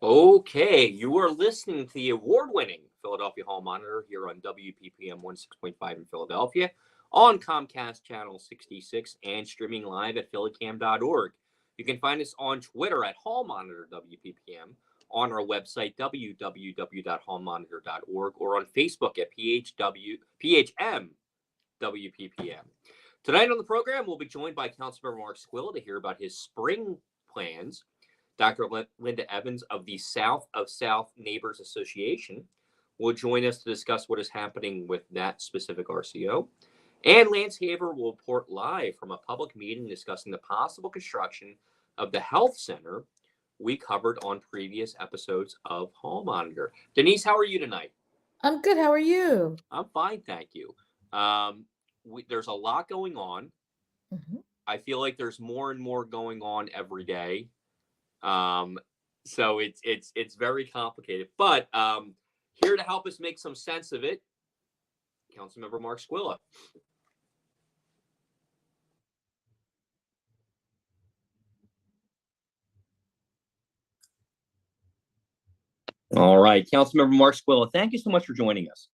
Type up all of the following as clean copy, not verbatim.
Okay, you are listening to the award-winning Philadelphia Hall Monitor here on WPPM 16.5 in Philadelphia, on Comcast Channel 66, and streaming live at phillycam.org. You can find us on Twitter at Hall Monitor WPPM, on our website www.hallmonitor.org, or on Facebook at PHM WPPM. Tonight on the program, we'll be joined by Councilmember Mark Squilla to hear about his spring plans. Dr. Linda Evans of the South of South Neighbors Association will join us to discuss what is happening with that specific RCO. And Lance Haver will report live from a public meeting discussing the possible construction of the health center we covered on previous episodes of Hall Monitor. Denise, how are you tonight? I'm good. How are you? I'm fine, thank you. There's a lot going on. Mm-hmm. I feel like there's more and more going on every day. So it's very complicated, but here to help us make some sense of it, Councilmember Mark Squilla. All right, Councilmember Mark Squilla, thank you so much for joining us.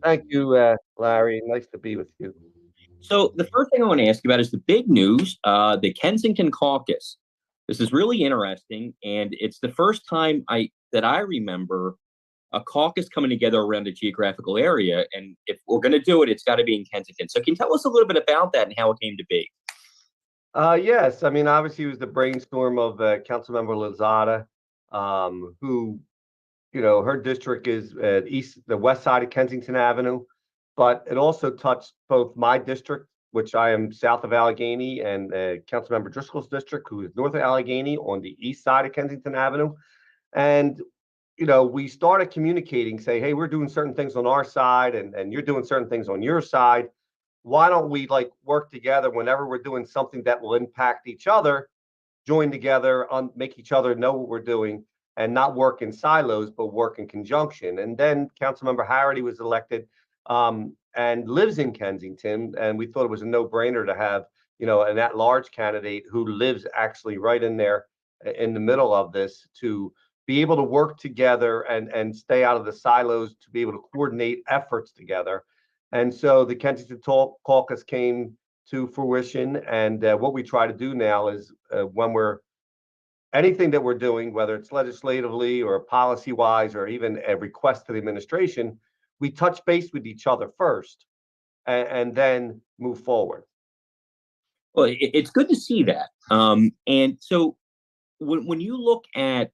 Thank you, Larry. Nice to be with you. So the first thing I want to ask you about is the big news, the Kensington caucus. This is really interesting, and it's the first time that I remember a caucus coming together around a geographical area. And if we're going to do it, it's got to be in Kensington. So can you tell us a little bit about that and how it came to be? Yes, I mean, obviously it was the brainstorm of Councilmember Lozada, who, her district is the west side of Kensington Avenue, but it also touched both my district, which I am south of Allegheny, and Councilmember Driscoll's district, who is north of Allegheny on the east side of Kensington Avenue. And, we started communicating, say, hey, we're doing certain things on our side and you're doing certain things on your side. Why don't we work together whenever we're doing something that will impact each other, join together, make each other know what we're doing and not work in silos, but work in conjunction. And then Councilmember Harity was elected and lives in Kensington. And we thought it was a no-brainer to have, an at-large candidate who lives actually right in there in the middle of this to be able to work together and stay out of the silos, to be able to coordinate efforts together. And so the Kensington Caucus came to fruition. And what we try to do now is when anything that we're doing, whether it's legislatively or policy-wise or even a request to the administration, we touch base with each other first and then move forward. Well, it's good to see that. And so when you look at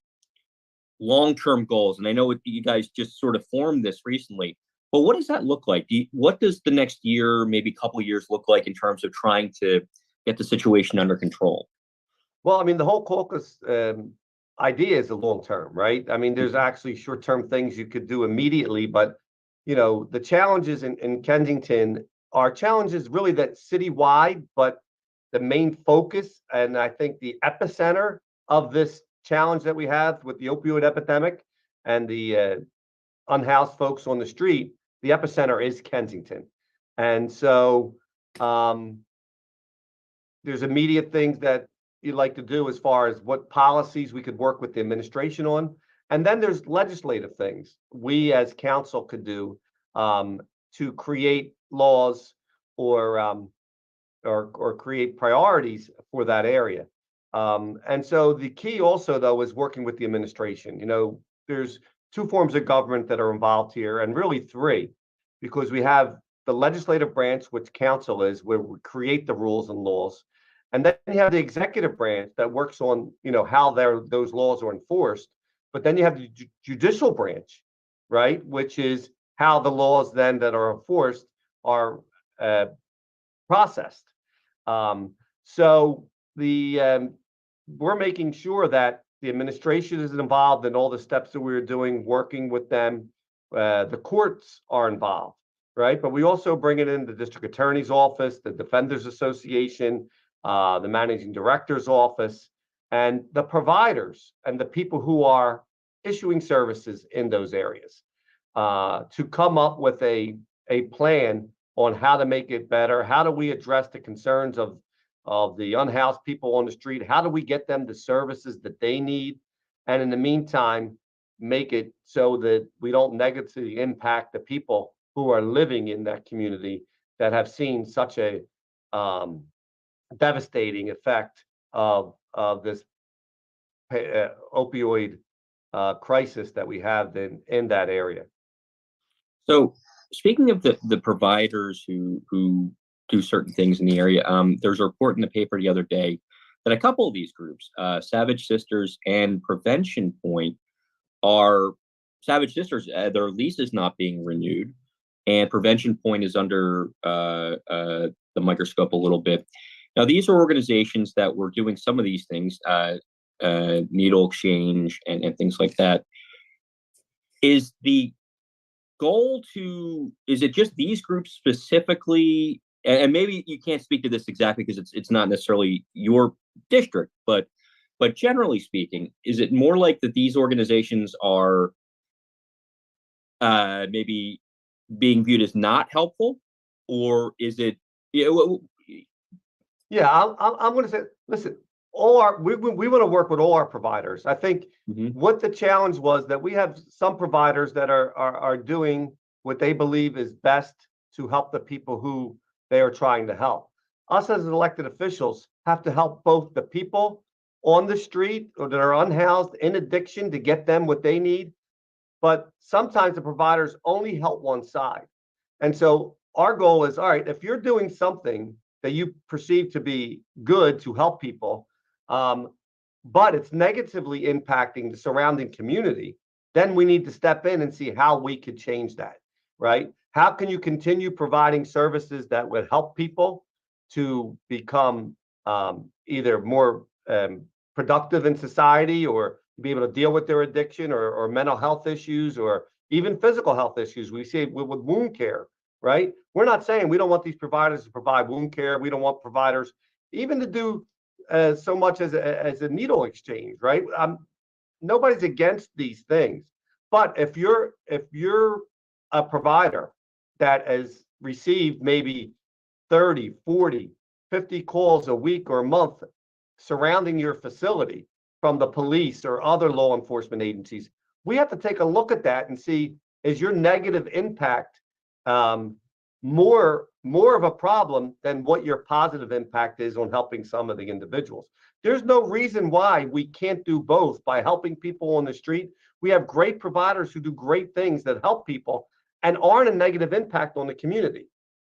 long-term goals, and I know you guys just sort of formed this recently, but what does that look like? What does the next year, maybe couple of years look like in terms of trying to get the situation under control? Well, I mean, the whole caucus idea is a long-term, right? I mean, there's actually short-term things you could do immediately, but, the challenges in Kensington are challenges really that citywide, but the main focus, and I think the epicenter of this challenge that we have with the opioid epidemic and the unhoused folks on the street, the epicenter is Kensington. And so there's immediate things that you'd like to do as far as what policies we could work with the administration on. And then there's legislative things we as council could do to create laws or create priorities for that area. And so the key also, though, is working with the administration. There's two forms of government that are involved here, and really three, because we have the legislative branch, which council is, where we create the rules and laws. And then you have the executive branch that works on, how those laws are enforced. But then you have the judicial branch, right, which is how the laws then that are enforced are processed. So we're making sure that the administration is involved in all the steps that we're doing, working with them. The courts are involved, right? But we also bring it in the district attorney's office, the defenders association, the managing director's office, and the providers and the people who are issuing services in those areas to come up with a plan on how to make it better. How do we address the concerns of the unhoused people on the street? How do we get them the services that they need? And in the meantime, make it so that we don't negatively impact the people who are living in that community that have seen such a devastating effect of this opioid crisis that we have in that area. So, speaking of the providers who do certain things in the area, there's a report in the paper the other day that a couple of these groups, Savage Sisters and Prevention Point, are Savage Sisters. Their lease is not being renewed, and Prevention Point is under the microscope a little bit. Now, these are organizations that were doing some of these things, needle exchange and things like that. Is the goal is it just these groups specifically, and maybe you can't speak to this exactly because it's not necessarily your district, but generally speaking, is it more like that these organizations are maybe being viewed as not helpful, or is it Yeah, I'm going to say, listen, we want to work with all our providers. I think what the challenge was that we have some providers that are doing what they believe is best to help the people who they are trying to help. Us as elected officials have to help both the people on the street or that are unhoused in addiction to get them what they need. But sometimes the providers only help one side. And so our goal is, all right, if you're doing something that you perceive to be good to help people, but it's negatively impacting the surrounding community, then we need to step in and see how we could change that, right? How can you continue providing services that would help people to become either more productive in society or be able to deal with their addiction or mental health issues or even physical health issues? We see with wound care, right? We're not saying we don't want these providers to provide wound care. We don't want providers even to do so much as a needle exchange, right? Nobody's against these things, but if you're a provider that has received maybe 30, 40, 50 calls a week or a month surrounding your facility from the police or other law enforcement agencies, we have to take a look at that and see, is your negative impact more of a problem than what your positive impact is on helping some of the individuals? There's no reason why we can't do both by helping people on the street. We have great providers who do great things that help people and aren't a negative impact on the community,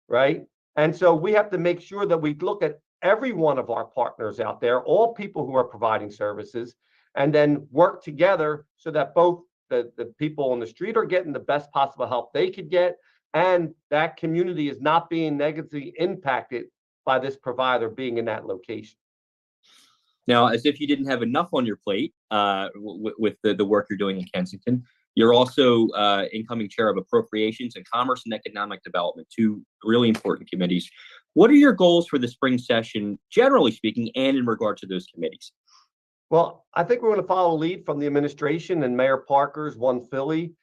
right? And so we have to make sure that we look at every one of our partners out there, all people who are providing services, and then work together so that both the people on the street are getting the best possible help they could get, and that community is not being negatively impacted by this provider being in that location. Now, as if you didn't have enough on your plate with the work you're doing in Kensington, you're also incoming chair of Appropriations and Commerce and Economic Development, two really important committees. What are your goals for the spring session, generally speaking, and in regard to those committees? Well, I think we're going to follow lead from the administration and Mayor Parker's One Philly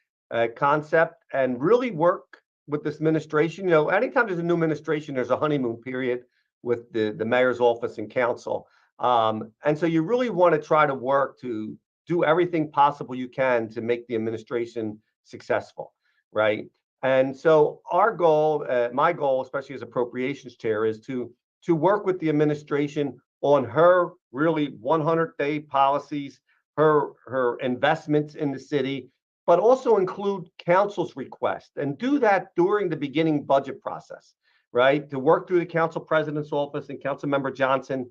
concept and really work with this administration. You know, anytime there's a new administration, there's a honeymoon period with the mayor's office and council. And so you really want to try to work to do everything possible you can to make the administration successful, right? And so our goal, my goal, especially as appropriations chair, is to work with the administration on her really 100-day policies, her investments in the city, but also include council's request and do that during the beginning budget process, right? To work through the council president's office and council member Johnson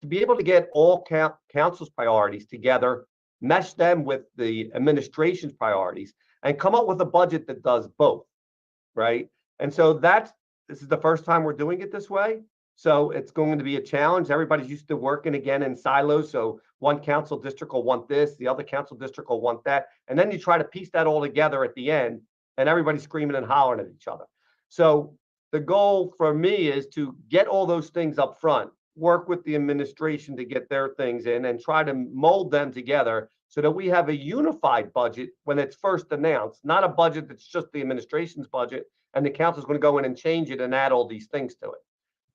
to be able to get all council's priorities together, mesh them with the administration's priorities, and come up with a budget that does both, right? And so this is the first time we're doing it this way. So it's going to be a challenge. Everybody's used to working again in silos. So one council district will want this, the other council district will want that. And then you try to piece that all together at the end, and everybody's screaming and hollering at each other. So the goal for me is to get all those things up front, work with the administration to get their things in, and try to mold them together so that we have a unified budget when it's first announced, not a budget that's just the administration's budget and the council's going to go in and change it and add all these things to it.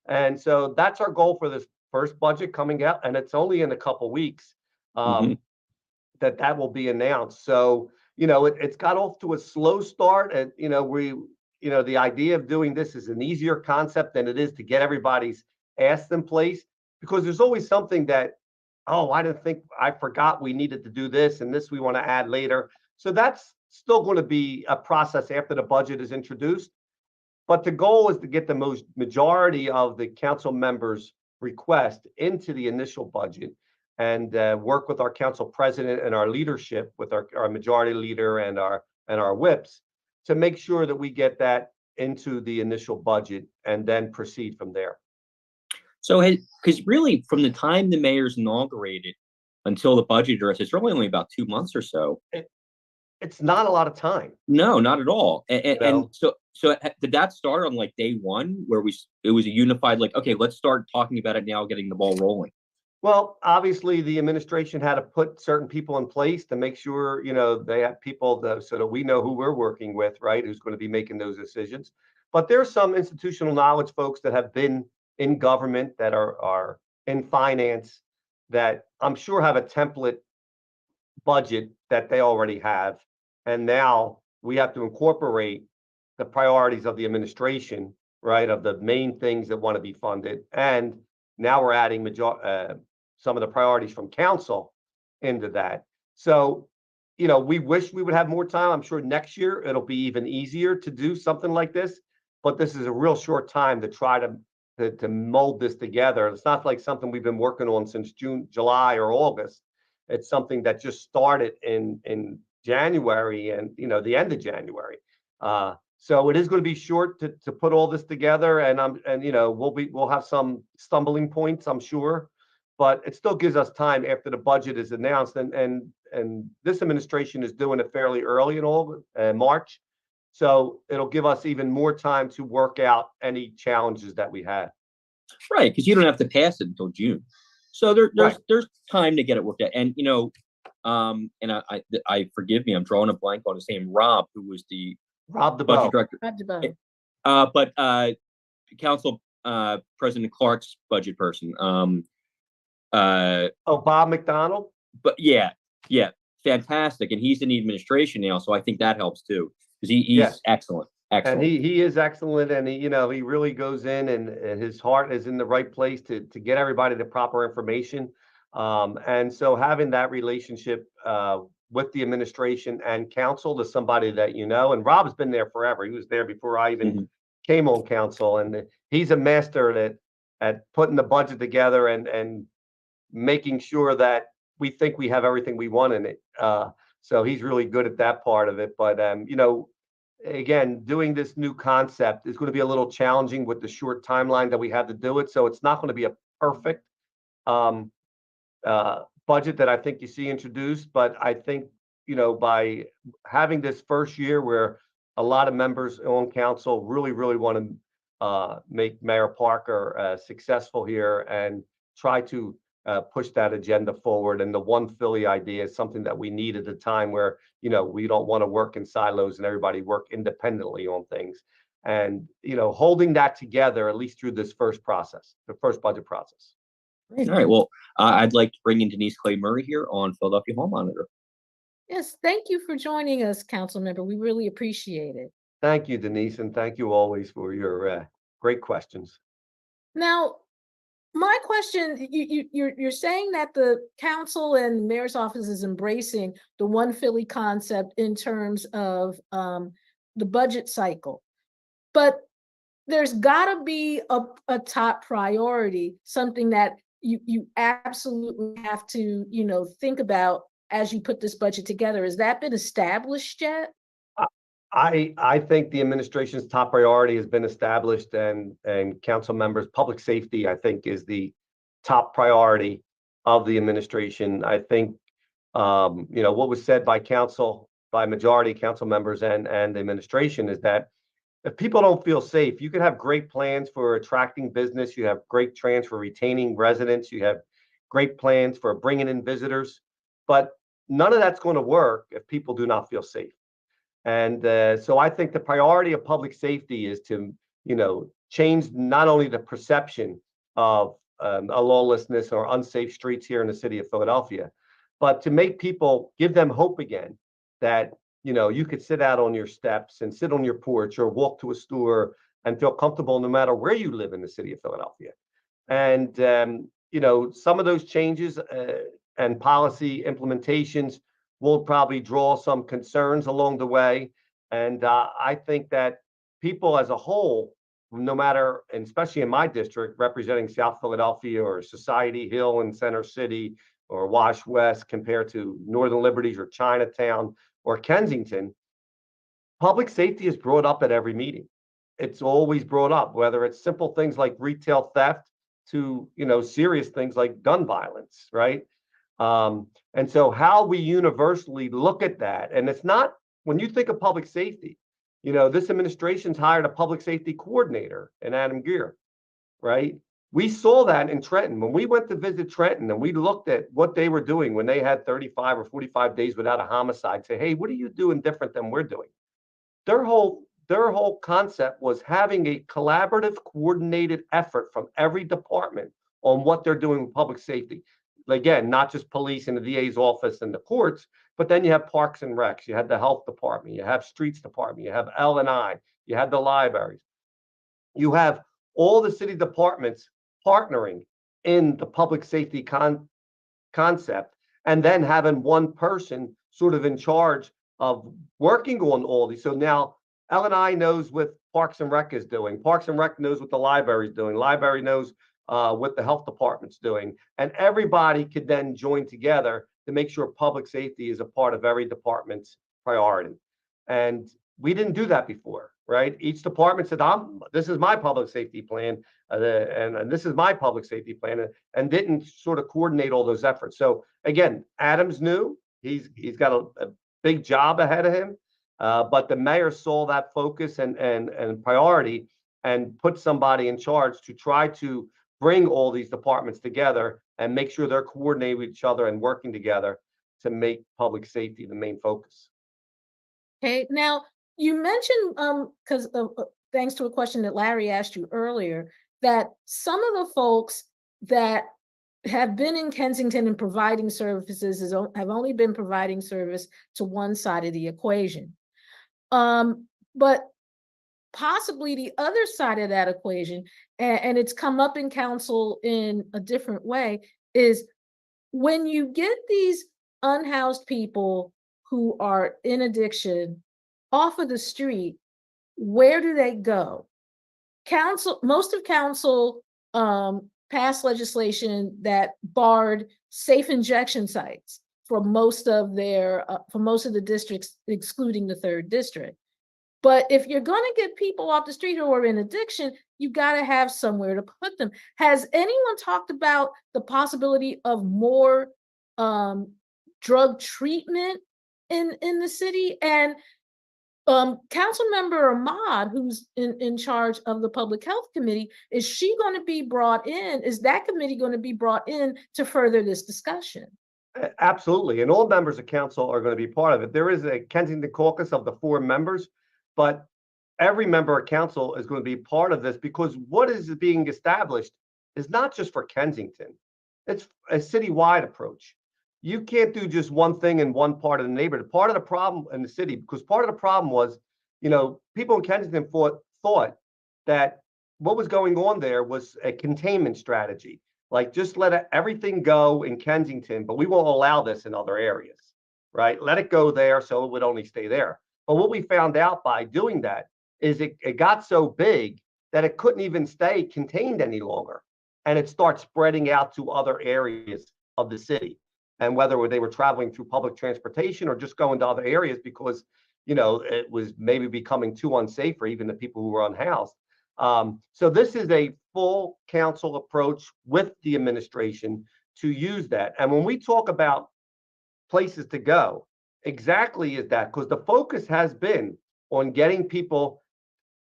And so that's our goal for this first budget coming out, and it's only in a couple weeks. that will be announced. So, it's got off to a slow start, and the idea of doing this is an easier concept than it is to get everybody's ass in place, because there's always something that, oh, I forgot we needed to do this, and this we want to add later. So that's still going to be a process after the budget is introduced. But the goal is to get the majority of the council members' request into the initial budget, and work with our council president and our leadership, with our majority leader and our whips, to make sure that we get that into the initial budget and then proceed from there. So, because really, from the time the mayor's inaugurated until the budget address, it's really only about 2 months or so. It's not a lot of time. No, not at all. And, No. and so did that start on like day one, where it was a unified, like, okay, let's start talking about it now, getting the ball rolling? Well, obviously, the administration had to put certain people in place to make sure, they have people so that we know who we're working with, right? Who's going to be making those decisions. But there's some institutional knowledge folks that have been in government, that are in finance, that I'm sure have a template budget that they already have. And now we have to incorporate the priorities of the administration, right? Of the main things that want to be funded. And now we're adding some of the priorities from council into that. So, we wish we would have more time. I'm sure next year it'll be even easier to do something like this, but this is a real short time to try to mold this together. It's not like something we've been working on since June, July, or August. It's something that just started in January, and the end of January. So it is going to be short to put all this together, and we'll have some stumbling points, I'm sure, but it still gives us time after the budget is announced, and this administration is doing it fairly early in March, so it'll give us even more time to work out any challenges that we have. Right, because you don't have to pass it until June, so there's time to get it worked out. And and I forgive me, I'm drawing a blank on his name, Rob, who was the budget director. But Council President Clark's budget person. Bob McDonald. But yeah, fantastic, and he's in the administration now, so I think that helps too, because he's excellent. And he is excellent, and he really goes in, and his heart is in the right place to get everybody the proper information. And so having that relationship with the administration and council, to somebody that and Rob's been there forever. He was there before I even came on council, and he's a master at putting the budget together and making sure that we think we have everything we want in it. So he's really good at that part of it. But again, doing this new concept is going to be a little challenging with the short timeline that we have to do it. So it's not going to be a perfect budget that I think you see introduced, but I think by having this first year where a lot of members on council really want to make Mayor Parker successful here and try to push that agenda forward. And the One Philly idea is something that we need at a time where we don't want to work in silos and everybody work independently on things. And holding that together, at least through this first budget process. All right. Well, I'd like to bring in Denise Clay Murray here on Philadelphia Hall Monitor. Yes, thank you for joining us, council member. We really appreciate it. Thank you, Denise, and thank you always for your great questions. Now, my question, you're saying that the council and mayor's office is embracing the One Philly concept in terms of the budget cycle, but there's got to be a top priority, something that you absolutely have to think about as you put this budget together. Has that been established yet? I think the administration's top priority has been established, and council members, public safety, I think, is the top priority of the administration. I think what was said by majority council members and the administration is that if people don't feel safe, you can have great plans for attracting business, you have great plans for retaining residents, you have great plans for bringing in visitors, but none of that's going to work if people do not feel safe. And so I think the priority of public safety is to, change not only the perception of a lawlessness or unsafe streets here in the city of Philadelphia, but to make people, give them hope again that, you could sit out on your steps and sit on your porch or walk to a store and feel comfortable no matter where you live in the city of Philadelphia. And, some of those changes and policy implementations will probably draw some concerns along the way. And I think that people as a whole, no matter, and especially in my district, representing South Philadelphia or Society Hill and Center City or Wash West compared to Northern Liberties or Chinatown or Kensington, public safety is brought up at every meeting. It's always brought up, whether it's simple things like retail theft to, serious things like gun violence, right? And so how we universally look at that, and it's not, when you think of public safety, this administration's hired a public safety coordinator in Adam Gear, right? We saw that in Trenton. When we went to visit Trenton and we looked at what they were doing when they had 35 or 45 days without a homicide, say, hey, what are you doing different than we're doing? Their whole concept was having a collaborative, coordinated effort from every department on what they're doing with public safety. Again, not just police and the DA's office and the courts, but then you have parks and recs, you have the health department, you have streets department, you have L&I, you have the libraries. You have all the city departments partnering in the public safety concept, and then having one person sort of in charge of working on all these. So now L&I knows what Parks and Rec is doing. Parks and Rec knows what the library is doing. Library knows what the health department's doing. And everybody could then join together to make sure public safety is a part of every department's priority. And we didn't do that before, right? Each department said, this is my public safety plan, and this is my public safety plan, and didn't sort of coordinate all those efforts. So again, Adam's new. He's got a big job ahead of him. But the mayor saw that focus and priority and put somebody in charge to try to bring all these departments together and make sure they're coordinating with each other and working together to make public safety the main focus. Okay, now you mentioned, because thanks to a question that Larry asked you earlier, that some of the folks that have been in Kensington and providing services have only been providing service to one side of the equation. But possibly the other side of that equation, and it's come up in council in a different way, is when you get these unhoused people who are in addiction off of the street, where do they go? Most of council passed legislation that barred safe injection sites for most of the districts, excluding the 3rd district. But if you're going to get people off the street who are in addiction, you got to have somewhere to put them. Has anyone talked about the possibility of more drug treatment in the city? And Council Member Ahmad, who's in charge of the Public Health Committee, is she going to be brought in? Is that committee going to be brought in to further this discussion? Absolutely. And all members of council are going to be part of it. There is a Kensington caucus of the 4 members, but every member of council is going to be part of this, because what is being established is not just for Kensington. It's a citywide approach. You can't do just one thing in one part of the neighborhood. Part of the problem in the city, because part of the problem was, people in Kensington thought that what was going on there was a containment strategy. Like, just let everything go in Kensington, but we won't allow this in other areas, right? Let it go there so it would only stay there. But what we found out by doing that is it got so big that it couldn't even stay contained any longer. And it starts spreading out to other areas of the city. And whether they were traveling through public transportation or just going to other areas because, it was maybe becoming too unsafe for even the people who were unhoused. So this is a full council approach with the administration to use that. And when we talk about places to go, exactly is that, because the focus has been on getting people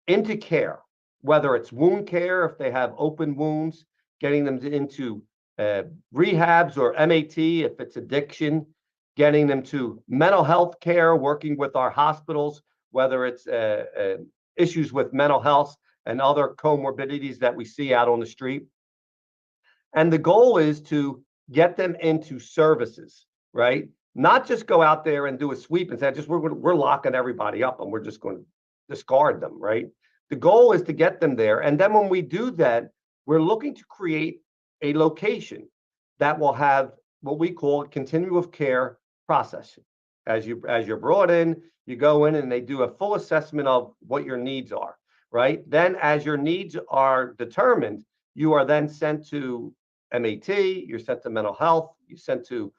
into care, whether it's wound care, if they have open wounds, getting them into rehabs or MAT, if it's addiction, getting them to mental health care, working with our hospitals, whether it's issues with mental health and other comorbidities that we see out on the street. And the goal is to get them into services. right? Not just go out there and do a sweep and say, we're locking everybody up and we're just going to discard them, right? The goal is to get them there. And then when we do that, we're looking to create a location that will have what we call a continuum of care process. As you're brought in, you go in and they do a full assessment of what your needs are, right? Then as your needs are determined, you are then sent to MAT, you're sent to mental health, you're sent to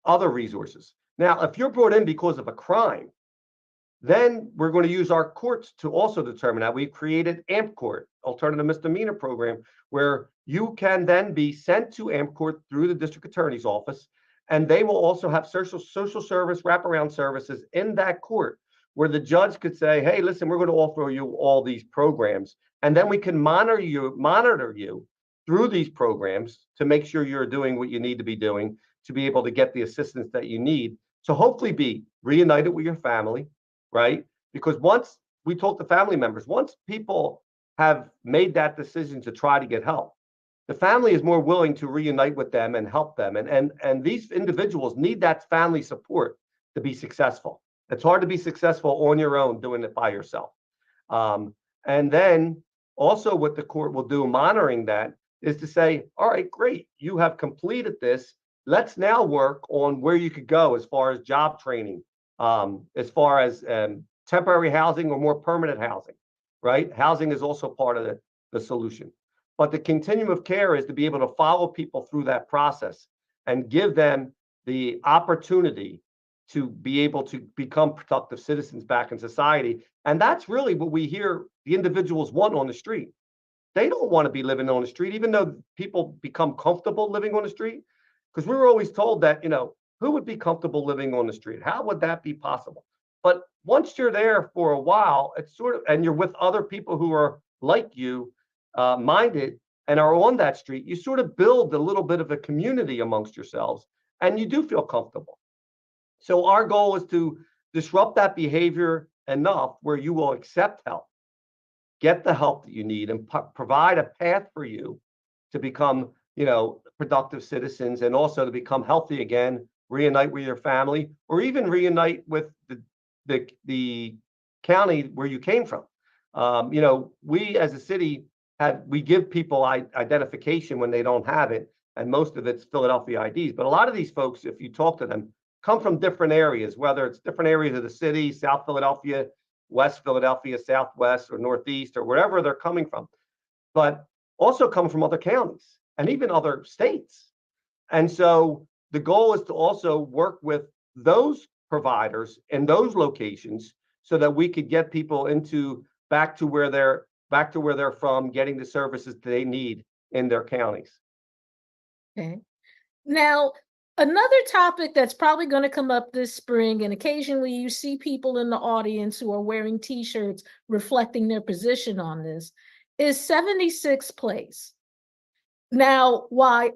other resources. Now, if you're brought in because of a crime, then we're going to use our courts to also determine that. We've created AMP Court, Alternative Misdemeanor Program, where you can then be sent to AMP Court through the district attorney's office, and they will also have social service wraparound services in that court where the judge could say, hey, listen, we're going to offer you all these programs, and then we can monitor you through these programs to make sure you're doing what you need to be doing to be able to get the assistance that you need to hopefully be reunited with your family, right? Because once we talk to family members, once people have made that decision to try to get help, the family is more willing to reunite with them and help them. And these individuals need that family support to be successful. It's hard to be successful on your own doing it by yourself. And then also what the court will do monitoring that is to say, all right, great, you have completed this. Let's now work on where you could go as far as job training, as far as temporary housing or more permanent housing, right? Housing is also part of the solution. But the continuum of care is to be able to follow people through that process and give them the opportunity to be able to become productive citizens back in society. And that's really what we hear the individuals want on the street. They don't want to be living on the street, even though people become comfortable living on the street. Because we were always told that, who would be comfortable living on the street? How would that be possible? But once you're there for a while, it's and you're with other people who are like you, minded, and are on that street, you sort of build a little bit of a community amongst yourselves, and you do feel comfortable. So our goal is to disrupt that behavior enough where you will accept help, get the help that you need, and provide a path for you to become, productive citizens, and also to become healthy again, reunite with your family, or even reunite with the county where you came from. We as a city we give people identification when they don't have it, and most of it's Philadelphia IDs. But a lot of these folks, if you talk to them, come from different areas, whether it's different areas of the city, South Philadelphia, West Philadelphia, Southwest, or Northeast, or wherever they're coming from, but also come from other counties and even other states. And so the goal is to also work with those providers in those locations so that we could get people back to where they're from, getting the services they need in their counties. Okay. Now, another topic that's probably going to come up this spring, and occasionally you see people in the audience who are wearing T-shirts reflecting their position on this, is 76th place. Now, while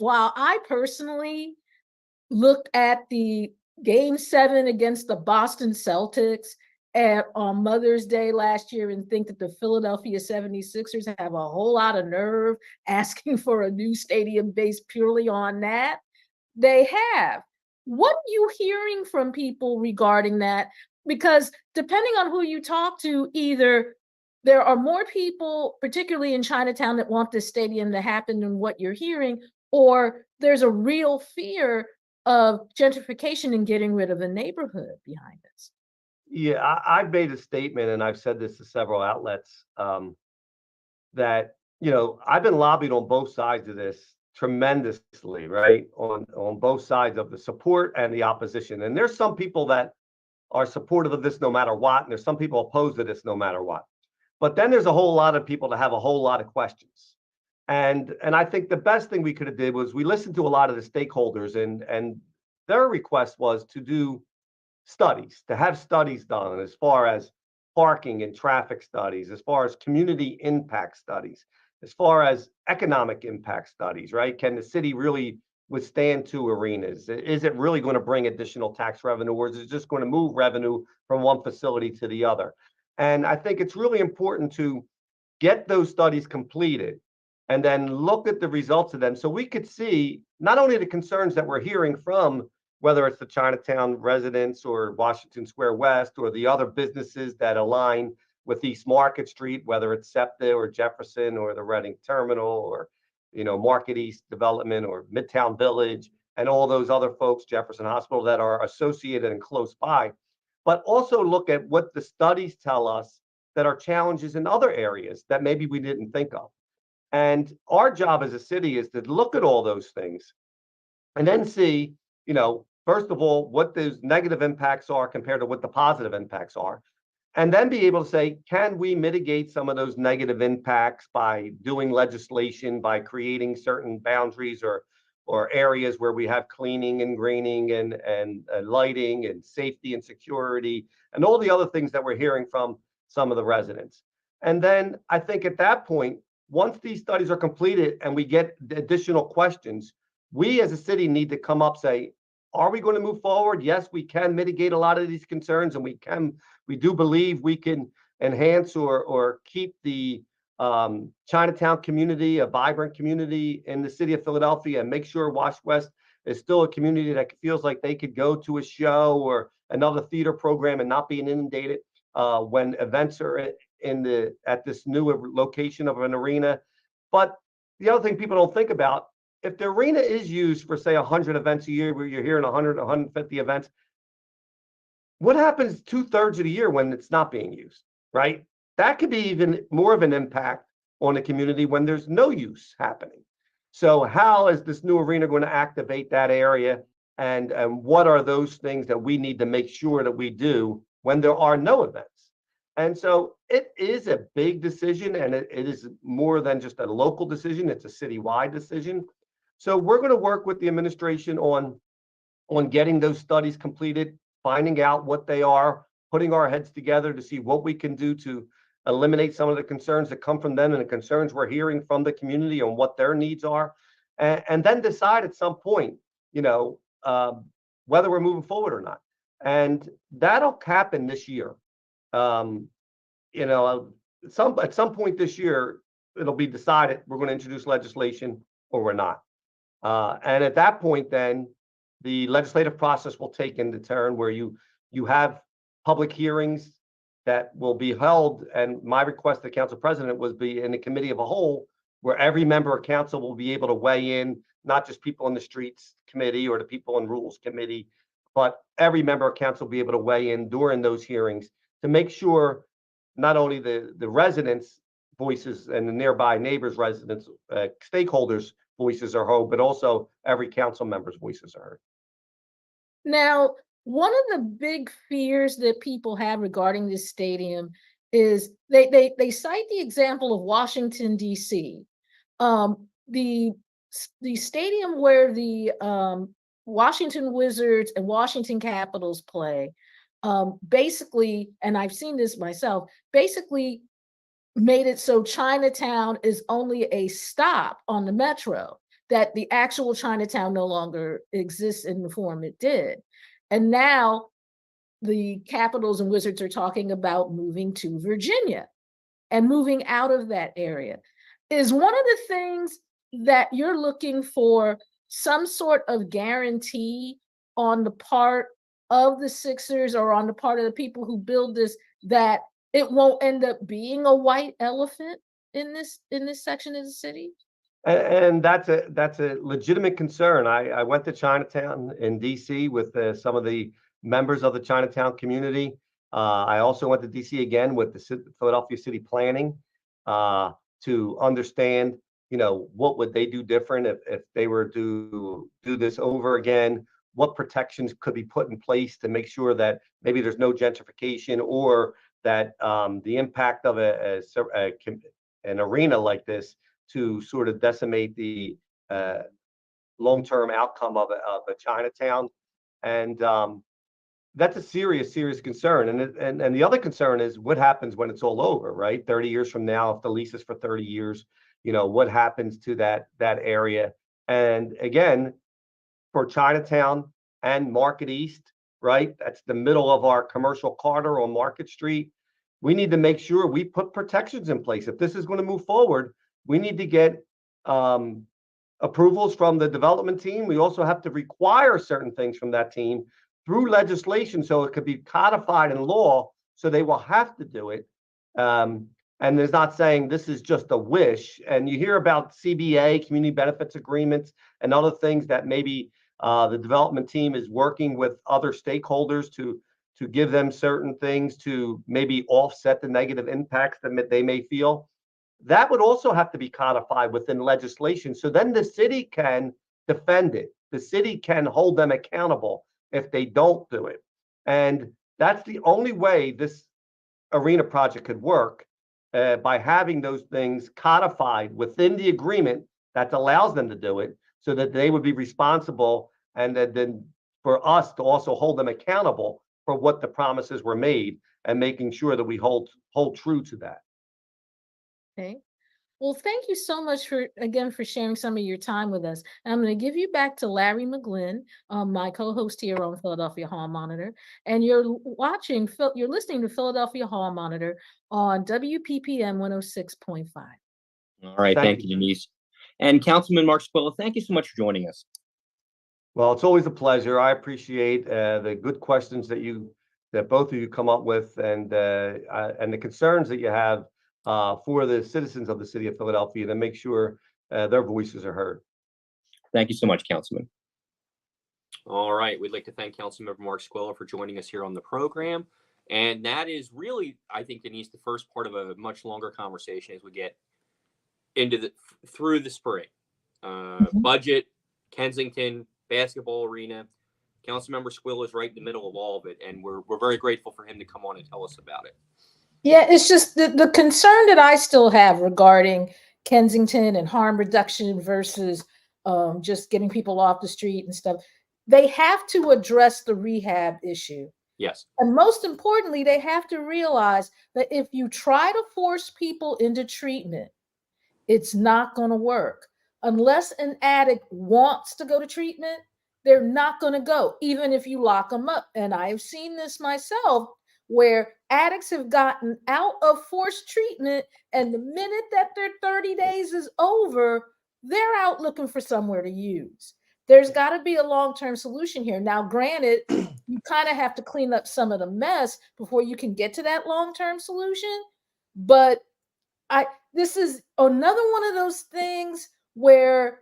I personally looked at the Game 7 against the Boston Celtics on Mother's Day last year and think that the Philadelphia 76ers have a whole lot of nerve asking for a new stadium based purely on that, they have. What are you hearing from people regarding that? Because depending on who you talk to, either there are more people, particularly in Chinatown, that want this stadium to happen than what you're hearing, or there's a real fear of gentrification and getting rid of the neighborhood behind this. Yeah, I've made a statement, and I've said this to several outlets, that, I've been lobbied on both sides of this tremendously, right? On both sides of the support and the opposition. And there's some people that are supportive of this no matter what, and there's some people opposed to this no matter what. But then there's a whole lot of people that have a whole lot of questions. And I think the best thing we could have did was we listened to a lot of the stakeholders, and their request was to do studies, to have studies done as far as parking and traffic studies, as far as community impact studies, as far as economic impact studies, right? Can the city really withstand 2 arenas? Is it really going to bring additional tax revenue, or is it just going to move revenue from one facility to the other? And I think it's really important to get those studies completed and then look at the results of them so we could see not only the concerns that we're hearing from, whether it's the Chinatown residents or Washington Square West or the other businesses that align with East Market Street, whether it's SEPTA or Jefferson or the Reading Terminal or, Market East Development or Midtown Village and all those other folks, Jefferson Hospital, that are associated and close by, but also look at what the studies tell us that are challenges in other areas that maybe we didn't think of. And our job as a city is to look at all those things and then see, first of all, what those negative impacts are compared to what the positive impacts are. And then be able to say, can we mitigate some of those negative impacts by doing legislation, by creating certain boundaries or areas where we have cleaning and greening and lighting and safety and security and all the other things that we're hearing from some of the residents. And then I think at that point, once these studies are completed and we get additional questions, we as a city need to come up, say, are we going to move forward? Yes, we can mitigate a lot of these concerns, and we do believe we can enhance or keep the Chinatown community a vibrant community in the city of Philadelphia, and make sure Wash West is still a community that feels like they could go to a show or another theater program and not being inundated when events are at this new location of an arena. But the other thing people don't think about, if the arena is used for, say, 100 events a year, where you're hearing 100, 150 events, what happens 2/3 of the year when it's not being used, right? That could be even more of an impact on the community when there's no use happening. So how is this new arena going to activate that area? And what are those things that we need to make sure that we do when there are no events? And so it is a big decision, and it is more than just a local decision. It's a citywide decision. So we're going to work with the administration on getting those studies completed, finding out what they are, putting our heads together to see what we can do to eliminate some of the concerns that come from them and the concerns we're hearing from the community on what their needs are, and then decide at some point, whether we're moving forward or not. And that'll happen this year. At some point this year, it'll be decided we're going to introduce legislation or we're not. And at that point, then the legislative process will take into turn where you have public hearings that will be held. And my request to council president was be in a committee of a whole where every member of council will be able to weigh in, not just people in the streets committee or the people in rules committee, but every member of council will be able to weigh in during those hearings to make sure not only the residents' voices and the nearby neighbors, residents, stakeholders' voices are heard, but also every council member's voices are heard. Now, one of the big fears that people have regarding this stadium is they cite the example of Washington, D.C. The stadium where the Washington Wizards and Washington Capitals play, basically, and I've seen this myself, basically made it so Chinatown is only a stop on the metro, that the actual Chinatown no longer exists in the form it did. And now the Capitals and Wizards are talking about moving to Virginia and moving out of that area. Is one of the things that you're looking for some sort of guarantee on the part of the Sixers or on the part of the people who build this, that it won't end up being a white elephant in this section of the city? And that's a legitimate concern. I went to Chinatown in DC with some of the members of the Chinatown community. I also went to DC again with the Philadelphia City Planning to understand, what would they do different if they were to do this over again? What protections could be put in place to make sure that maybe there's no gentrification, or that the impact of an arena like this to sort of decimate the long-term outcome of a Chinatown. And that's a serious concern. And the other concern is what happens when it's all over, right? 30 years from now, if the lease is for 30 years, what happens to that area? And again, for Chinatown and Market East, right? That's the middle of our commercial corridor on Market Street. We need to make sure we put protections in place. If this is going to move forward, we need to get approvals from the development team. We also have to require certain things from that team through legislation so it could be codified in law, so they will have to do it. And there's not saying this is just a wish. And you hear about CBA, community benefits agreements, and other things that maybe the development team is working with other stakeholders to give them certain things to maybe offset the negative impacts that they may feel. That would also have to be codified within legislation. So then the city can defend it. The city can hold them accountable if they don't do it. And that's the only way this arena project could work, by having those things codified within the agreement that allows them to do it, so that they would be responsible, and then for us to also hold them accountable for what the promises were made, and making sure that we hold true to that. Okay. Well, thank you so much for sharing some of your time with us. And I'm going to give you back to Larry McGlynn, my co-host here on Philadelphia Hall Monitor. And you're listening to Philadelphia Hall Monitor on WPPM 106.5. All right. Thank you, Denise. And Councilman Mark Squilla, thank you so much for joining us. Well, it's always a pleasure. I appreciate the good questions that both of you come up with, and the concerns that you have for the citizens of the city of Philadelphia, to make sure their voices are heard. Thank you so much, Councilman. All right. We'd like to thank Councilmember Mark Squilla for joining us here on the program. And that is really, I think, Denise, the first part of a much longer conversation as we get into through the spring. Budget, Kensington, basketball arena. Councilmember Squilla is right in the middle of all of it, and we're very grateful for him to come on and tell us about it. Yeah, it's just the concern that I still have regarding Kensington and harm reduction versus just getting people off the street and stuff. They have to address the rehab issue. Yes. And most importantly, they have to realize that if you try to force people into treatment, it's not going to work. Unless an addict wants to go to treatment, they're not going to go, even if you lock them up. And I've seen this myself, where addicts have gotten out of forced treatment, and the minute that their 30 days is over, they're out looking for somewhere to use. There's got to be a long-term solution here. Now, granted, you kind of have to clean up some of the mess before you can get to that long-term solution. But this is another one of those things where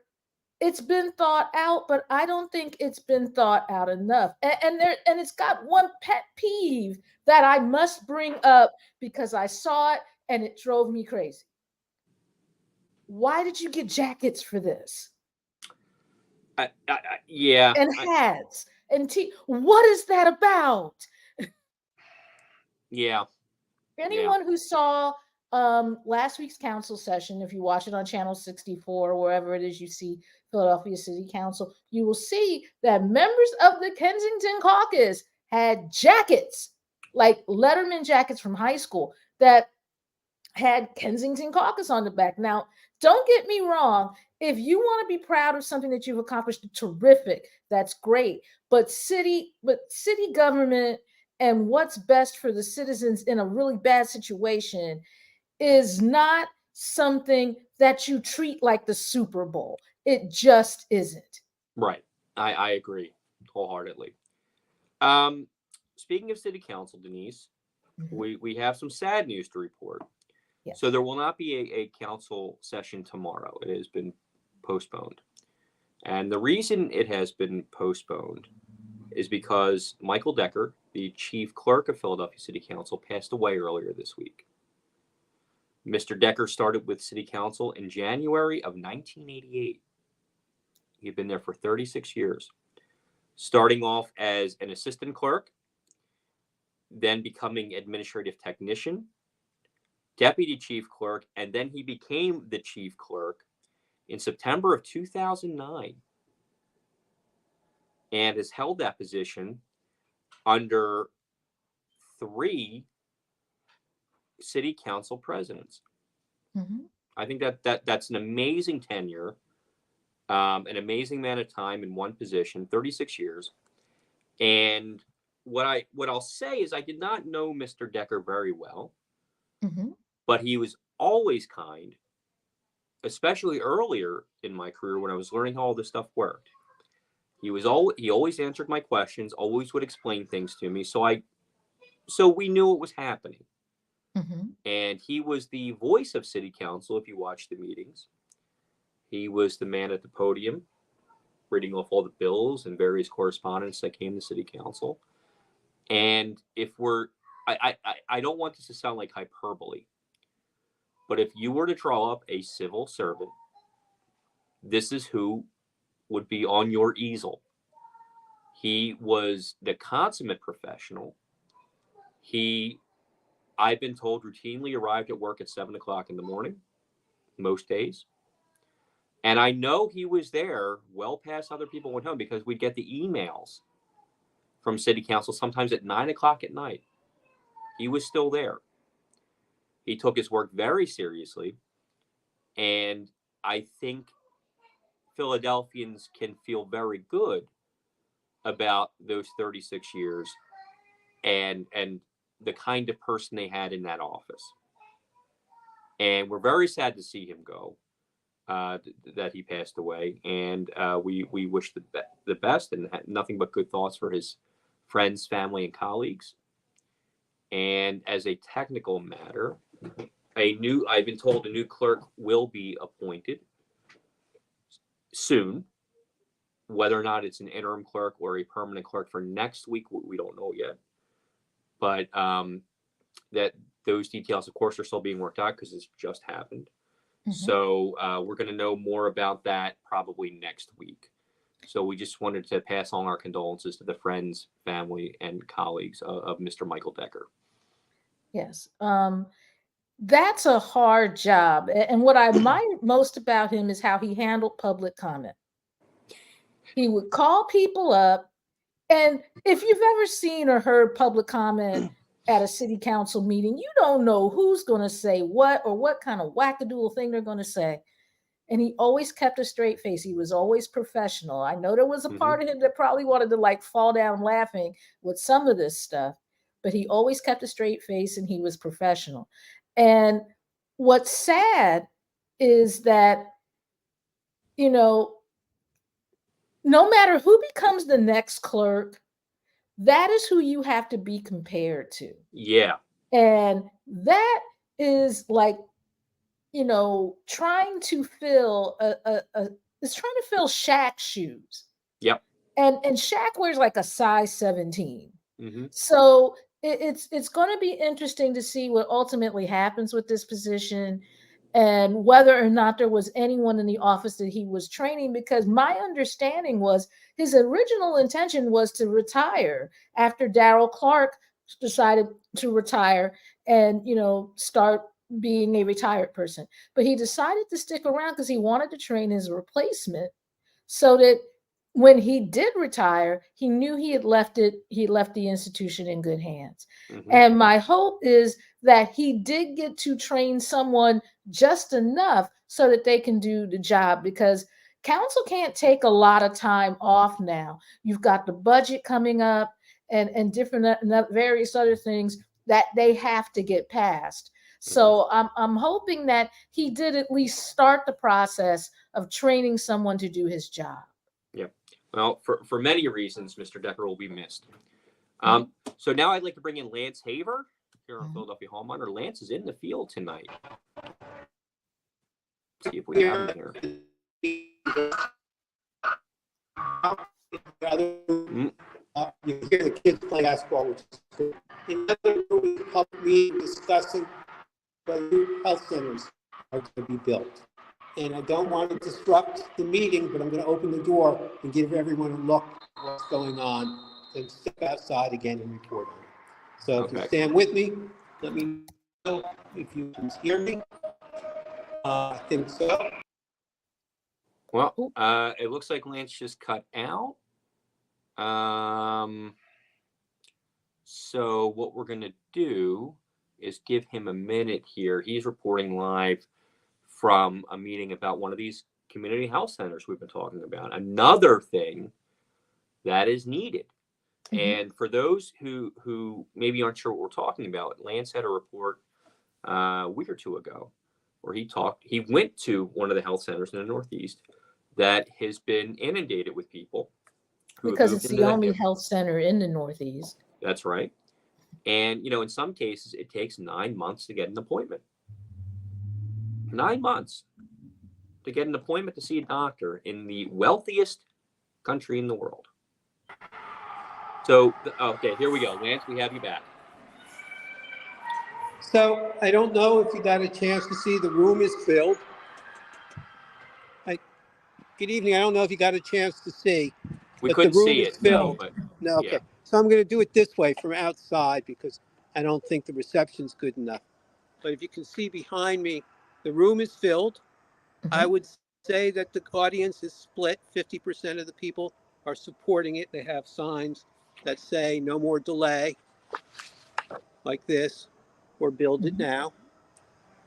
it's been thought out, but I don't think it's been thought out enough. And it's got one pet peeve that I must bring up because I saw it and it drove me crazy. Why did you get jackets for this? Yeah. And hats and what is that about? Yeah. Anyone who saw last week's council session, if you watch it on channel 64 or wherever it is you see Philadelphia City Council, you will see that members of the Kensington caucus had jackets, like Letterman jackets from high school, that had Kensington caucus on the back. Now, don't get me wrong. If you want to be proud of something that you've accomplished, terrific. That's great. But city government and what's best for the citizens in a really bad situation is not something that you treat like the Super Bowl. It just isn't. Right. I agree wholeheartedly. Speaking of city council, Denise, we have some sad news to report. Yes. So there will not be a council session tomorrow. It has been postponed. And the reason it has been postponed is because Michael Decker, the chief clerk of Philadelphia City Council, passed away earlier this week. Mr. Decker started with City Council in January of 1988. He'd been there for 36 years, starting off as an assistant clerk, then becoming administrative technician, deputy chief clerk, and then he became the chief clerk in September of 2009 and has held that position under 3 city council presidents. Mm-hmm. I think that's an amazing tenure, an amazing amount of time in one position, 36 years. And what I'll say is I did not know Mr. Decker very well, but he was always kind, especially earlier in my career when I was learning how all this stuff worked. He always answered my questions, always would explain things to me. So we knew what was happening. Mm-hmm. And he was the voice of city council. If you watch the meetings, he was the man at the podium reading off all the bills and various correspondence that came to city council. And I don't want this to sound like hyperbole, but if you were to draw up a civil servant, this is who would be on your easel. He was the consummate professional. I've been told, routinely arrived at work at 7 o'clock in the morning, most days. And I know he was there well past other people went home, because we'd get the emails from city council sometimes at 9 o'clock at night. He was still there. He took his work very seriously. And I think Philadelphians can feel very good about those 36 years and the kind of person they had in that office. And we're very sad to see him go, that he passed away. And we wish the best and had nothing but good thoughts for his friends, family, and colleagues. And as a technical matter, I've been told a new clerk will be appointed soon. Whether or not it's an interim clerk or a permanent clerk for next week, we don't know yet. But that those details, of course, are still being worked out because it's just happened. Mm-hmm. So we're going to know more about that probably next week. So we just wanted to pass on our condolences to the friends, family, and colleagues of Mr. Michael Decker. Yes. That's a hard job. And what I admire most about him is how he handled public comment. He would call people up. And if you've ever seen or heard public comment at a city council meeting, you don't know who's going to say what or what kind of wackadoodle thing they're going to say. And he always kept a straight face. He was always professional. I know there was a part of him that probably wanted to like fall down laughing with some of this stuff, but he always kept a straight face and he was professional. And what's sad is that, you know, no matter who becomes the next clerk, that is who you have to be compared to. Yeah. And that is like, you know, trying to fill it's trying to fill Shaq's shoes. Yep. And Shaq wears like a size 17. Mm-hmm. So it's going to be interesting to see what ultimately happens with this position and whether or not there was anyone in the office that he was training, because my understanding was his original intention was to retire after Darrell Clark decided to retire and, you know, start being a retired person. But he decided to stick around because he wanted to train his replacement so that when he did retire, he knew he left the institution in good hands. Mm-hmm. And my hope is that he did get to train someone just enough so that they can do the job, because council can't take a lot of time off now. You've got the budget coming up and different various other things that they have to get passed. So I'm hoping that he did at least start the process of training someone to do his job. Yeah. Well, for many reasons, Mr. Decker will be missed. So now I'd like to bring in Lance Haver here on Philadelphia Hall Monitor. Lance is in the field tonight. Let's see if we have him here. You hear the kids play basketball, which is good. In other words, public meeting discussing whether new health centers are going to be built. And I don't want to disrupt the meeting, but I'm going to open the door and give everyone a look at what's going on and step outside again and report on it. So if you stand with me, let me know if you can hear me. I think so. Well, it looks like Lance just cut out. So what we're going to do is give him a minute here. He's reporting live from a meeting about one of these community health centers we've been talking about. Another thing that is needed. And for those who maybe aren't sure what we're talking about, Lance had a report a week or two ago where he went to one of the health centers in the Northeast that has been inundated with people who have Because moved it's into the that only area. health center in the Northeast. That's right. And, in some cases, it takes 9 months to get an appointment. 9 months to get an appointment to see a doctor in the wealthiest country in the world. So, okay, here we go. Lance, we have you back. So I don't know if you got a chance to see, the room is filled. Good evening. I don't know if you got a chance to see, We but the couldn't room see is it, filled. but No, yeah. okay. So I'm going to do it this way from outside because I don't think the reception's good enough. But if you can see behind me, the room is filled. I would say that the audience is split. 50% of the people are supporting it. They have signs that say no more delay, like this, or build it now.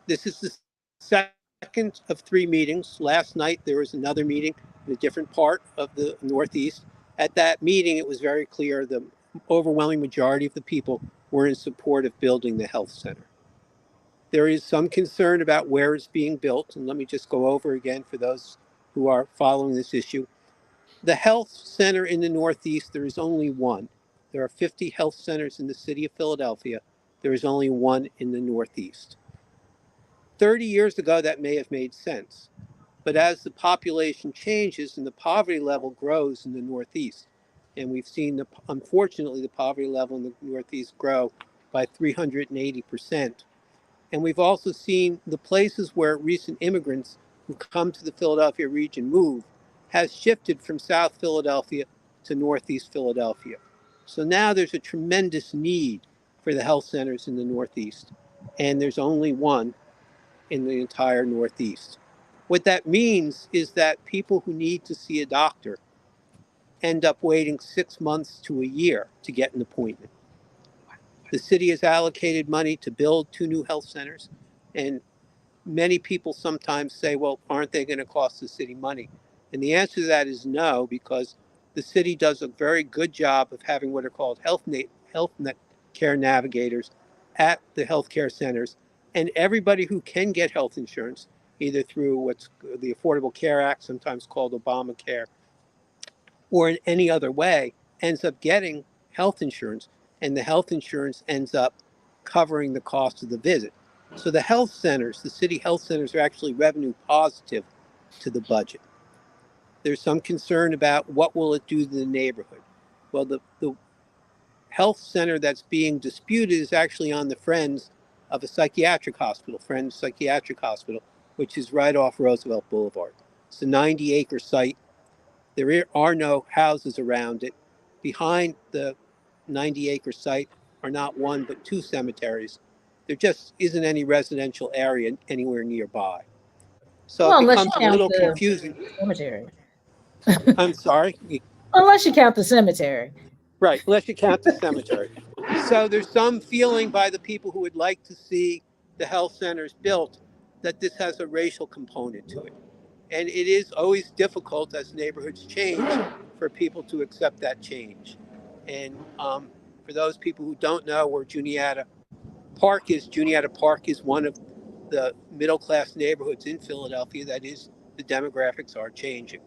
This is the second of 3 meetings. Last night, there was another meeting in a different part of the Northeast. At that meeting, it was very clear the overwhelming majority of the people were in support of building the health center. There is some concern about where it's being built, and let me just go over again for those who are following this issue. The health center in the Northeast, there is only one. There are 50 health centers in the city of Philadelphia. There is only one in the Northeast. 30 years ago, that may have made sense. But as the population changes and the poverty level grows in the Northeast, and we've seen, unfortunately, the poverty level in the Northeast grow by 380%. And we've also seen the places where recent immigrants who come to the Philadelphia region move has shifted from South Philadelphia to Northeast Philadelphia. So now there's a tremendous need for the health centers in the Northeast. And there's only one in the entire Northeast. What that means is that people who need to see a doctor end up waiting 6 months to a year to get an appointment. The city has allocated money to build 2 new health centers, and many people sometimes say, well, aren't they going to cost the city money? And the answer to that is no, because the city does a very good job of having what are called health net care navigators at the healthcare centers. And everybody who can get health insurance, either through what's the Affordable Care Act, sometimes called Obamacare, or in any other way, ends up getting health insurance, and the health insurance ends up covering the cost of the visit. So the health centers, the city health centers, are actually revenue positive to the budget. There's some concern about what will it do to the neighborhood. Well, the health center that's being disputed is actually on the Friends of a psychiatric hospital, Friends Psychiatric Hospital, which is right off Roosevelt Boulevard. It's a 90-acre site. There are no houses around it. Behind the 90-acre site are not 1, but 2 cemeteries. There just isn't any residential area anywhere nearby. So Well, it unless you becomes a count little the confusing. cemetery. I'm sorry. Unless you count the cemetery. Right, unless you count the cemetery. So there's some feeling by the people who would like to see the health centers built that this has a racial component to it. And it is always difficult as neighborhoods change for people to accept that change. And for those people who don't know where Juniata Park is one of the middle-class neighborhoods in Philadelphia. That is, the demographics are changing.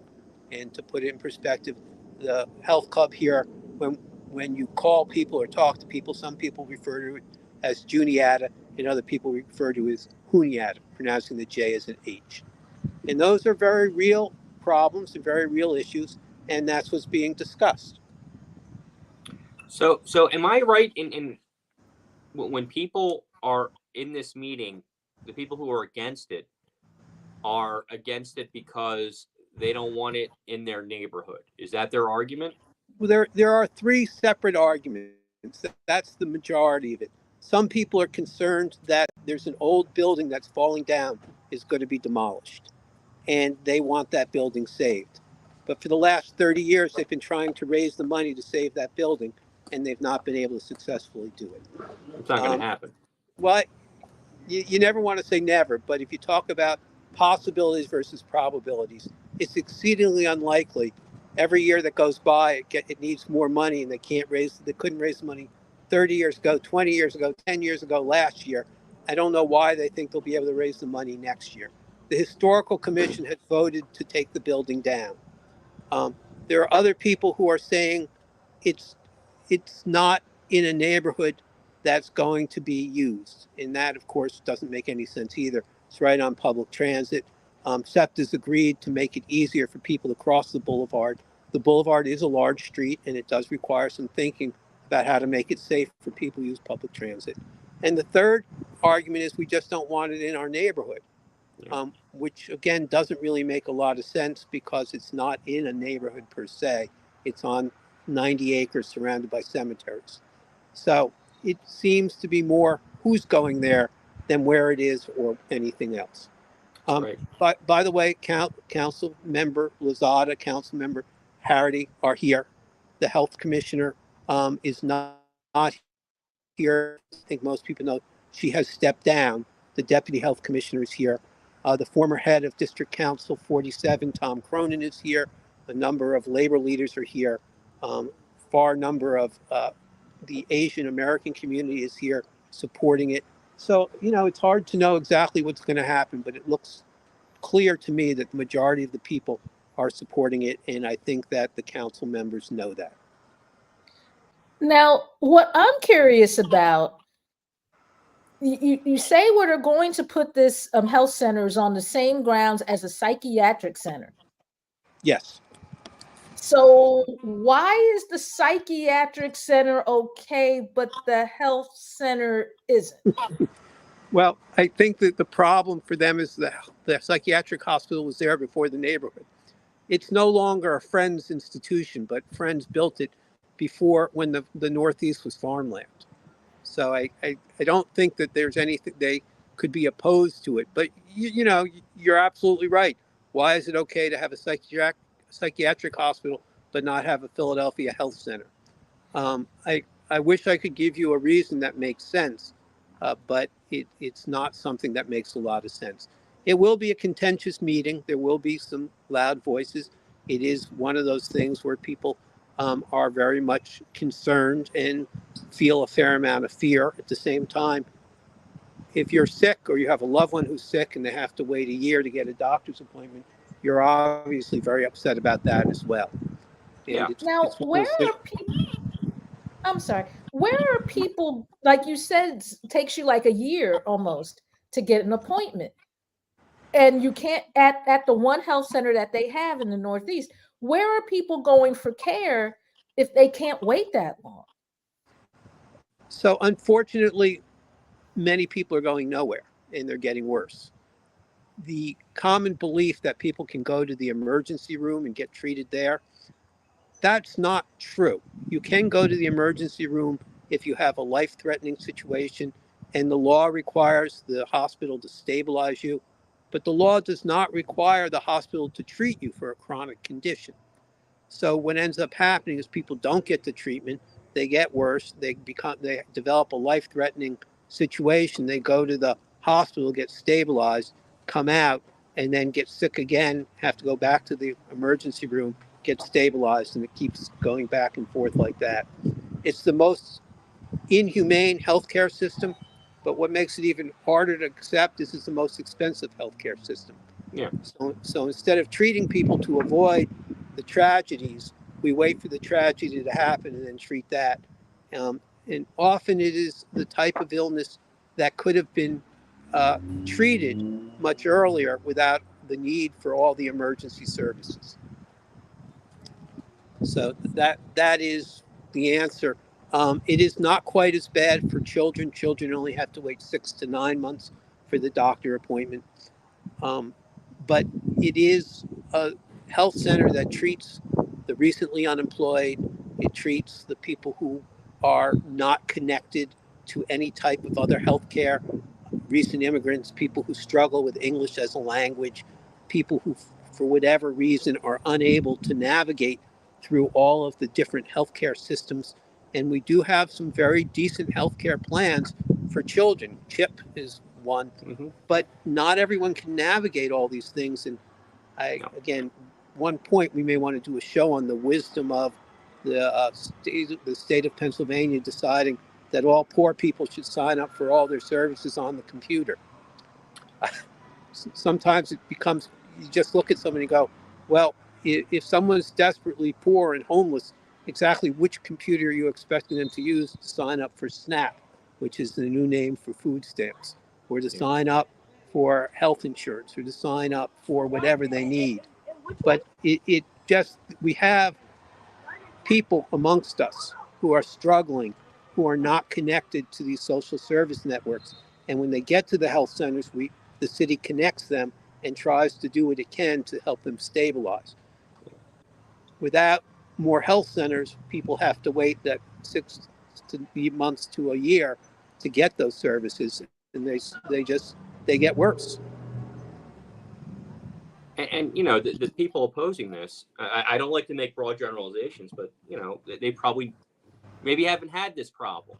And to put it in perspective, the health club here, when you call people or talk to people, some people refer to it as Juniata, and other people refer to it as Juniata, pronouncing the J as an H. And those are very real problems and very real issues, and that's what's being discussed. So am I right in when people are in this meeting, the people who are against it are against it because they don't want it in their neighborhood? Is that their argument? Well, there are 3 separate arguments. That's the majority of it. Some people are concerned that there's an old building that's falling down, is going to be demolished, and they want that building saved. But for the last 30 years, they've been trying to raise the money to save that building, and they've not been able to successfully do it. It's not going to happen. Well, you never want to say never, but if you talk about possibilities versus probabilities, it's exceedingly unlikely. Every year that goes by, it needs more money, and they couldn't raise the money 30 years ago, 20 years ago, 10 years ago, last year. I don't know why they think they'll be able to raise the money next year. The Historical Commission had voted to take the building down. There are other people who are saying it's not in a neighborhood that's going to be used. And that, of course, doesn't make any sense either. It's right on public transit. SEPTA's agreed to make it easier for people to cross the boulevard. The boulevard is a large street, and it does require some thinking about how to make it safe for people who use public transit. And the third argument is we just don't want it in our neighborhood, which, again, doesn't really make a lot of sense because it's not in a neighborhood per se. It's on 90 acres surrounded by cemeteries. So it seems to be more who's going there than where it is or anything else. Right. By the way, Council Member Lozada, Council Member Harity are here. The Health Commissioner is not here. I think most people know she has stepped down. The Deputy Health Commissioner is here. The former head of District Council 47, Tom Cronin, is here. A number of labor leaders are here. Far number of the Asian American community is here supporting it. So, it's hard to know exactly what's going to happen, but it looks clear to me that the majority of the people are supporting it, and I think that the council members know that. Now, what I'm curious about, you say we're going to put this health centers on the same grounds as a psychiatric center. Yes. So why is the psychiatric center okay, but the health center isn't? Well, I think that the problem for them is that the psychiatric hospital was there before the neighborhood. It's no longer a Friends institution, but Friends built it before, when the Northeast was farmland. So I don't think that there's anything they could be opposed to it. But you're absolutely right. Why is it okay to have a psychiatric hospital but not have a Philadelphia health center? I wish I could give you a reason that makes sense, but it's not something that makes a lot of sense. It will be a contentious meeting. There will be some loud voices. It is one of those things where people are very much concerned and feel a fair amount of fear. At the same time, if you're sick or you have a loved one who's sick and they have to wait a year to get a doctor's appointment, you're obviously very upset about that as well. Yeah. Now, where are people? I'm sorry. Where are people, like you said, it takes you like a year almost to get an appointment. And you can't, at the one health center that they have in the Northeast, where are people going for care if they can't wait that long? So unfortunately, many people are going nowhere and they're getting worse. The common belief that people can go to the emergency room and get treated there, that's not true. You can go to the emergency room if you have a life-threatening situation and the law requires the hospital to stabilize you, but the law does not require the hospital to treat you for a chronic condition. So what ends up happening is people don't get the treatment, they get worse, they develop a life-threatening situation, they go to the hospital, get stabilized, come out, and then get sick again, have to go back to the emergency room, get stabilized, and it keeps going back and forth like that. It's the most inhumane healthcare system, but what makes it even harder to accept is it's the most expensive healthcare system. Yeah. So instead of treating people to avoid the tragedies, we wait for the tragedy to happen and then treat that. And often it is the type of illness that could have been treated much earlier without the need for all the emergency services. So that is the answer. It is not quite as bad for children. Children only have to wait 6 to 9 months for the doctor appointment. But it is a health center that treats the recently unemployed. It treats the people who are not connected to any type of other health care, recent immigrants, people who struggle with English as a language, people who, for whatever reason, are unable to navigate through all of the different healthcare systems. And we do have some very decent healthcare plans for children. CHIP is one, but not everyone can navigate all these things. And again, one point we may want to do a show on the wisdom of the state of Pennsylvania deciding that all poor people should sign up for all their services on the computer. Sometimes it becomes, you just look at somebody and go, well, if someone's desperately poor and homeless, exactly which computer are you expecting them to use to sign up for SNAP, which is the new name for food stamps, or to sign up for health insurance, or to sign up for whatever they need. But it just, we have people amongst us who are struggling, who are not connected to these social service networks. And when they get to the health centers, the city connects them and tries to do what it can to help them stabilize. Without more health centers, people have to wait that 6 months to a year to get those services, and they get worse. And you know, the people opposing this, I don't like to make broad generalizations, but you know, they probably maybe haven't had this problem.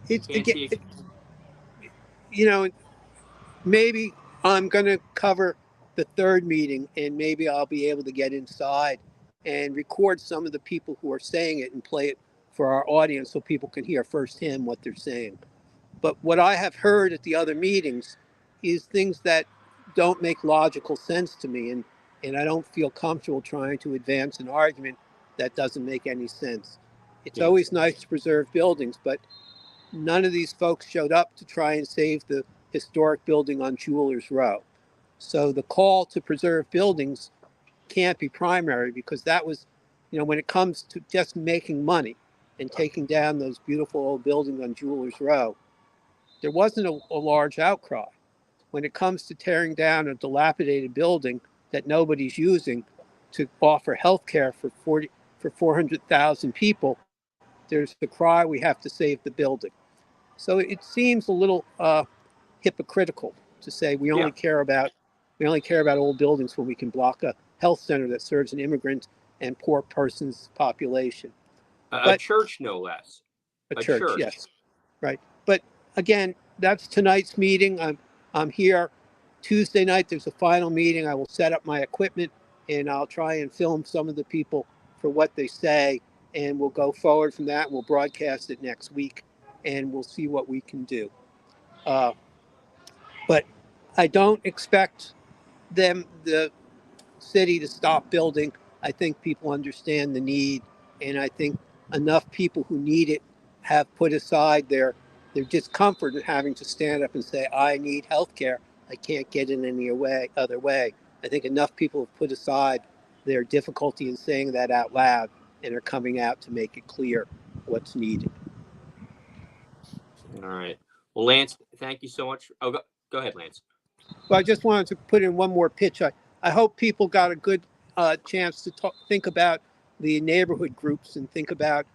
It's again, you know, maybe I'm going to cover the third meeting, and maybe I'll be able to get inside and record some of the people who are saying it and play it for our audience so people can hear firsthand what they're saying. But what I have heard at the other meetings is things that don't make logical sense to me, and I don't feel comfortable trying to advance an argument that doesn't make any sense. It's always nice to preserve buildings, but none of these folks showed up to try and save the historic building on Jewelers Row. So the call to preserve buildings can't be primary, because that was, you know, when it comes to just making money and taking down those beautiful old buildings on Jewelers Row, there wasn't a large outcry. When it comes to tearing down a dilapidated building that nobody's using to offer health care for 400,000 people, there's the cry, we have to save the building. So it seems a little hypocritical to say we only care about old buildings when we can block a health center that serves an immigrant and poor person's population. A church, no less. A church, yes, right. But again, that's tonight's meeting. I'm here Tuesday night. There's a final meeting. I will set up my equipment, and I'll try and film some of the people for what they say, and we'll go forward from that. We'll broadcast it next week, and we'll see what we can do. But I don't expect the city to stop building. I think people understand the need, and I think enough people who need it have put aside their discomfort in having to stand up and say, I need health care. I can't get it any other way. I think enough people have put aside their difficulty in saying that out loud and are coming out to make it clear what's needed. All right. Well, Lance, thank you so much. Oh, go ahead, Lance. Well, I just wanted to put in one more pitch. I hope people got a good chance to think about the neighborhood groups and think about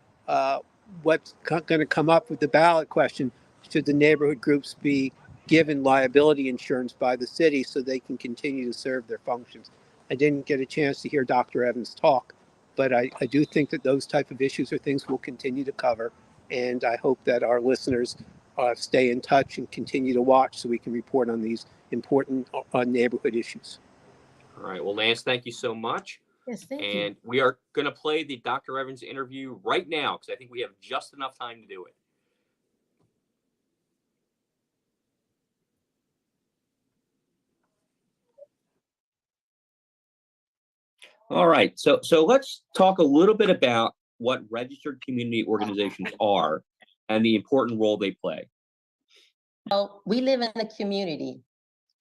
what's going to come up with the ballot question. Should the neighborhood groups be given liability insurance by the city so they can continue to serve their functions? I didn't get a chance to hear Dr. Evans talk, but I do think that those type of issues are things we'll continue to cover. And I hope that our listeners stay in touch and continue to watch so we can report on these important neighborhood issues. All right. Well, Lance, thank you so much. Yes, thank you. And we are going to play the Dr. Evans interview right now because I think we have just enough time to do it. All right. So let's talk a little bit about what registered community organizations are and the important role they play. Well, we live in a community,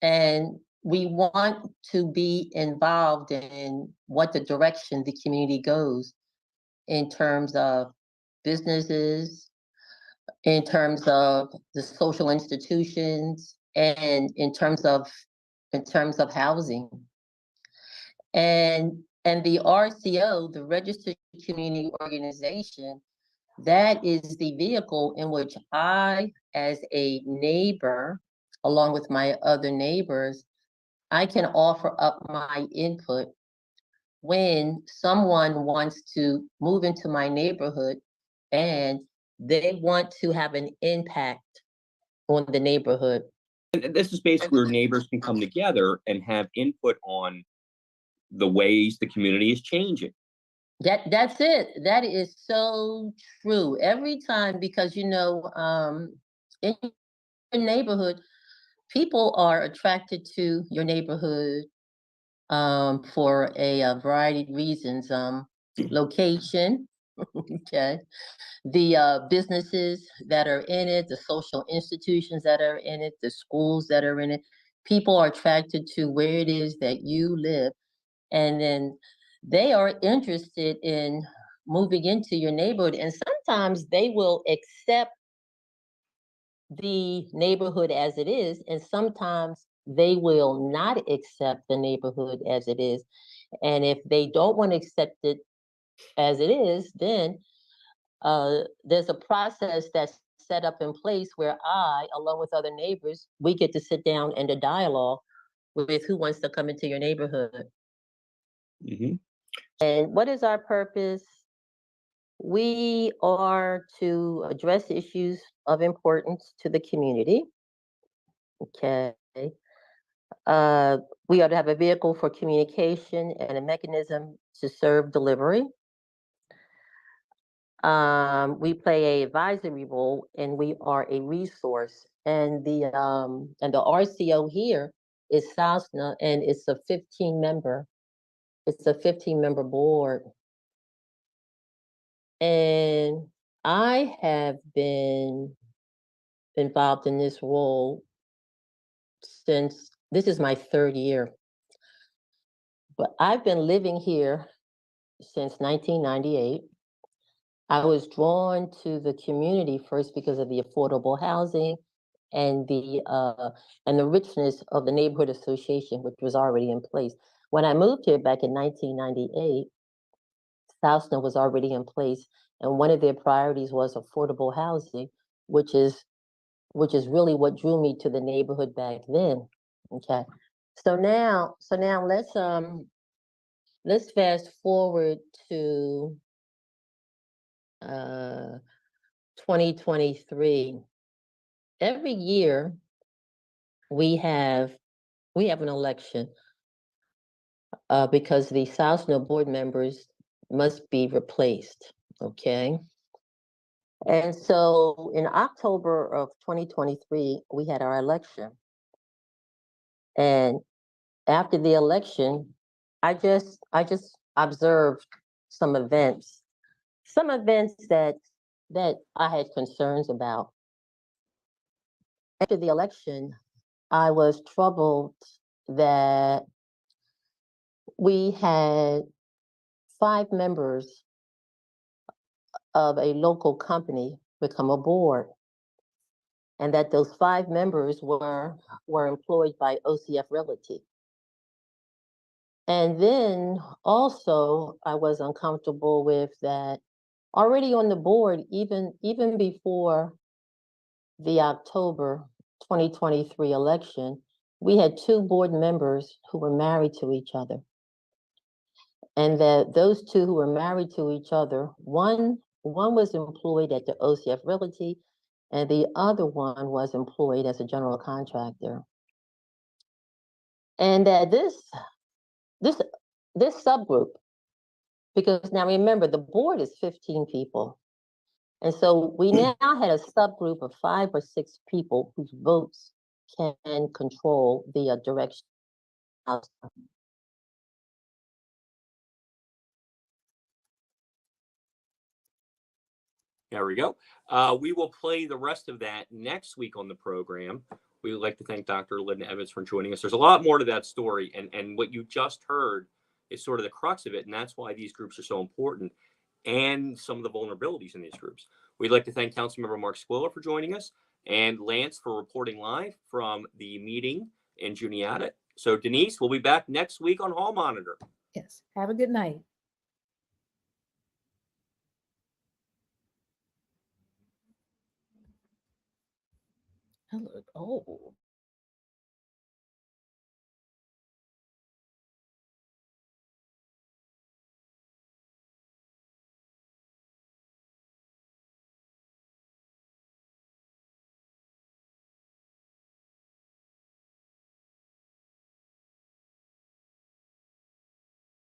and we want to be involved in what the direction the community goes in terms of businesses, in terms of the social institutions, and in terms of housing. And the RCO, the Registered Community Organization, that is the vehicle in which I, as a neighbor, along with my other neighbors, I can offer up my input when someone wants to move into my neighborhood and they want to have an impact on the neighborhood. And this is basically where neighbors can come together and have input on the ways the community is changing. That's it. That is so true. Every time, because in your neighborhood, people are attracted to your neighborhood for a variety of reasons. Location, okay, the businesses that are in it, the social institutions that are in it, the schools that are in it. People are attracted to where it is that you live, and then they are interested in moving into your neighborhood, and sometimes they will accept the neighborhood as it is, and sometimes they will not accept the neighborhood as it is. And if they don't want to accept it as it is, then there's a process that's set up in place where I, along with other neighbors, we get to sit down and a dialogue with who wants to come into your neighborhood. Mhm. And what is our purpose? We are to address issues of importance to the community. Okay. We are to have a vehicle for communication and a mechanism to serve delivery. We play a advisory role, and we are a resource. And the RCO here is SASNA, and it's a 15-member. It's a 15-member board. And I have been involved in this role since this is my 3rd year. But I've been living here since 1998. I was drawn to the community first because of the affordable housing and the richness of the neighborhood association, which was already in place. When I moved here back in 1998, SouthSnow was already in place, and one of their priorities was affordable housing, which is really what drew me to the neighborhood back then. Okay, so now let's fast forward to 2023. Every year we have an election because the SouthSnow board members must be replaced. Okay. And so in October of 2023, we had our election. And after the election, I just observed some events that I had concerns about. After the election, I was troubled that we had 5 members of a local company become a board, and that those 5 members were employed by OCF Realty. And then also I was uncomfortable with that already on the board, even before the October 2023 election, we had 2 board members who were married to each other. And that those 2 who were married to each other, one was employed at the OCF Realty, and the other one was employed as a general contractor. And that this subgroup, because now remember, the board is 15 people. And so we now had a subgroup of 5 or 6 people whose votes can control the direction. There we go. We will play the rest of that next week on the program. We would like to thank Dr. Linda Evans for joining us. There's a lot more to that story, and what you just heard is sort of the crux of it, and that's why these groups are so important, and some of the vulnerabilities in these groups. We'd like to thank Councilmember Mark Squilla for joining us, and Lance for reporting live from the meeting in Juniata. So Denise, we'll be back next week on Hall Monitor. Yes. Have a good night. Hello. Oh.